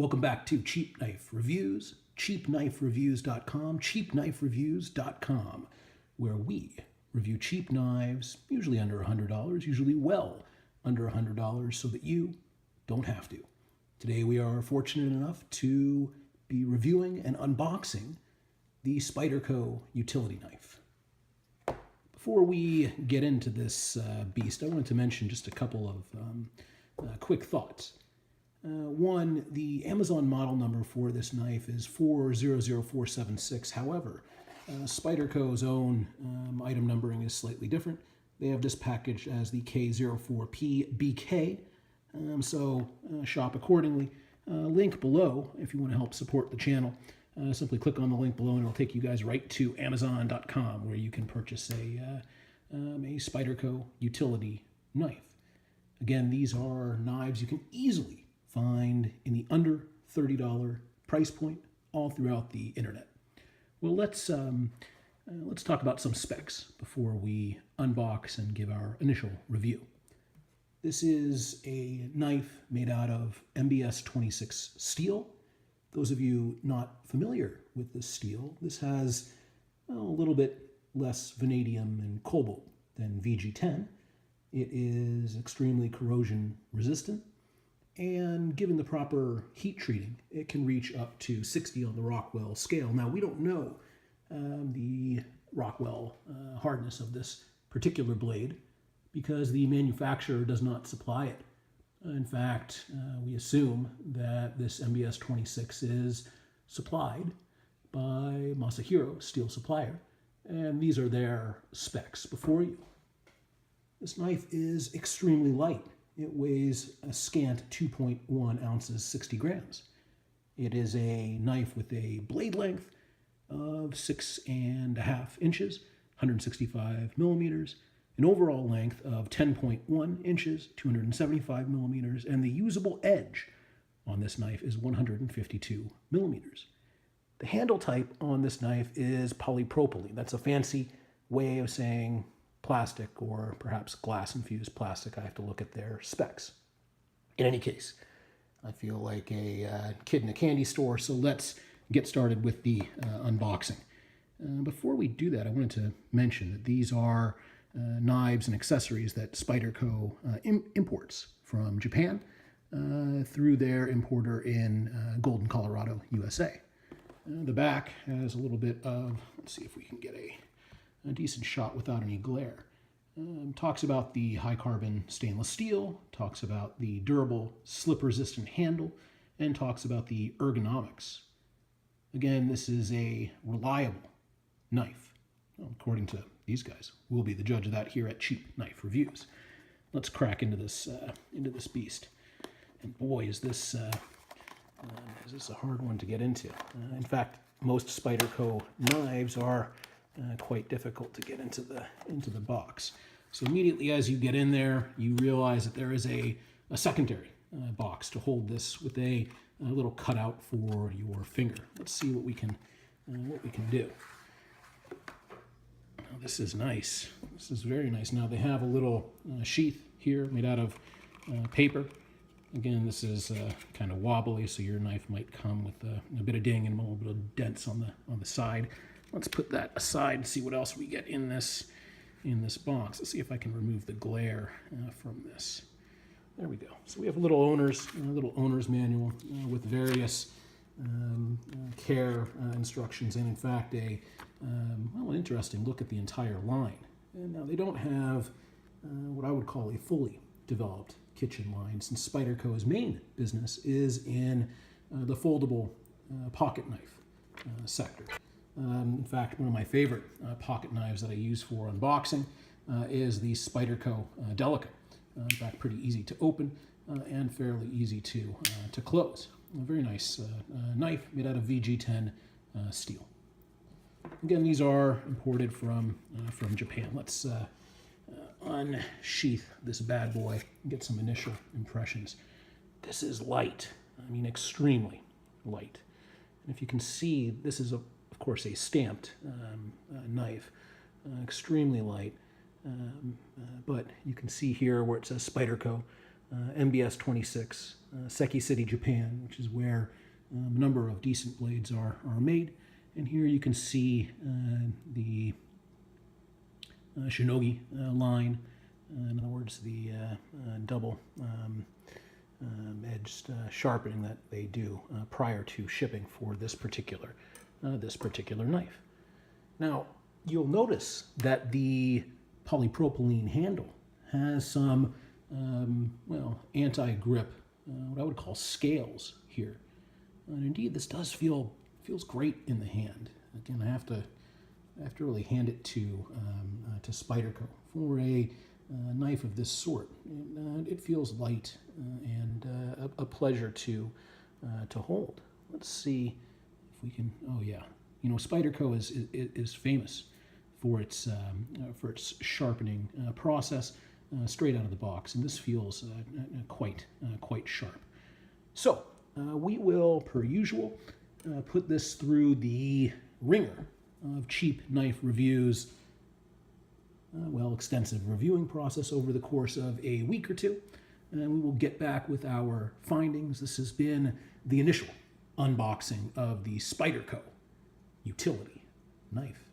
Welcome back to Cheap Knife Reviews, cheapknifereviews.com, cheapknifereviews.com, where we review cheap knives, usually under $100, usually well under $100, so that you don't have to. Today we are fortunate enough to be reviewing and unboxing the Spyderco utility knife. Before we get into this beast, I wanted to mention just a couple of quick thoughts. One, the Amazon model number for this knife is 400476. However, Spyderco's own item numbering is slightly different. They have this packaged as the K04P BK, so shop accordingly. Link below if you want to help support the channel. Simply click on the link below and it'll take you guys right to Amazon.com where you can purchase a Spyderco utility knife. Again, these are knives you can easily find in the under $30 price point all throughout the internet. Well, let's talk about some specs before we unbox and give our initial review. This is a knife made out of MBS 26 steel. Those of you not familiar with this steel, this has a little bit less vanadium and cobalt than VG10. It is extremely corrosion resistant, and given the proper heat treating, it can reach up to 60 on the Rockwell scale. Now, we don't know the Rockwell hardness of this particular blade because the manufacturer does not supply it. In fact, we assume that this MBS 26 is supplied by Masahiro Steel Supplier, and these are their specs before you. This knife is extremely light. It weighs a scant 2.1 ounces, 60 grams. It is a knife with a blade length of 6.5 inches, 165 millimeters, an overall length of 10.1 inches, 275 millimeters, and the usable edge on this knife is 152 millimeters. The handle type on this knife is polypropylene. That's a fancy way of saying plastic or perhaps glass-infused plastic. I have to look at their specs. In any case, I feel like a kid in a candy store, so let's get started with the unboxing. Before we do that, I wanted to mention that these are knives and accessories that Spyderco imports from Japan through their importer in Golden, Colorado, USA. The back has a little bit of, let's see if we can get a decent shot without any glare. Talks about the high carbon stainless steel, talks about the durable slip resistant handle, and talks about the ergonomics. Again, this is a reliable knife. Well, according to these guys, we'll be the judge of that here at Cheap Knife Reviews. Let's crack into this beast. And boy, is this a hard one to get into. In fact, most Spyderco knives are quite difficult to get into the box. So immediately as you get in there, you realize that there is a secondary box to hold this with a little cutout for your finger. Let's see what we can do. Now, this is nice. This is very nice. Now they have a little sheath here made out of paper. Again, this is kind of wobbly, so your knife might come with a bit of ding and a little bit of dents on the side. Let's put that aside and see what else we get in this box. Let's see if I can remove the glare from this. There we go. So we have a little owner's manual with various care instructions, and in fact an interesting look at the entire line. And now they don't have what I would call a fully developed kitchen line, since Spyderco's main business is in the foldable pocket knife sector. In fact, one of my favorite pocket knives that I use for unboxing is the Spyderco Delica. In fact, pretty easy to open and fairly easy to close. A very nice knife made out of VG10 steel. Again, these are imported from Japan. Let's unsheath this bad boy and get some initial impressions. This is light. I mean, extremely light. And if you can see, this is of course a stamped knife, extremely light, but you can see here where it says Spyderco MBS 26, Seki City, Japan, which is where a number of decent blades are made. And here you can see the Shinogi line, in other words, the double edged sharpening that they do prior to shipping for this particular knife. Now, you'll notice that the polypropylene handle has some, well, anti-grip, what I would call scales here. And indeed, this does feels great in the hand. Again, I have to really hand it to Spyderco for a knife of this sort. It feels light and a pleasure to hold. Let's see if we can. Oh yeah, you know, Spyderco is famous for its sharpening process straight out of the box, and this feels quite sharp. So we will, per usual, put this through the ringer of cheap knife reviews. Well, extensive reviewing process over the course of a week or two, and we will get back with our findings. This has been the initial unboxing of the Spyderco utility knife.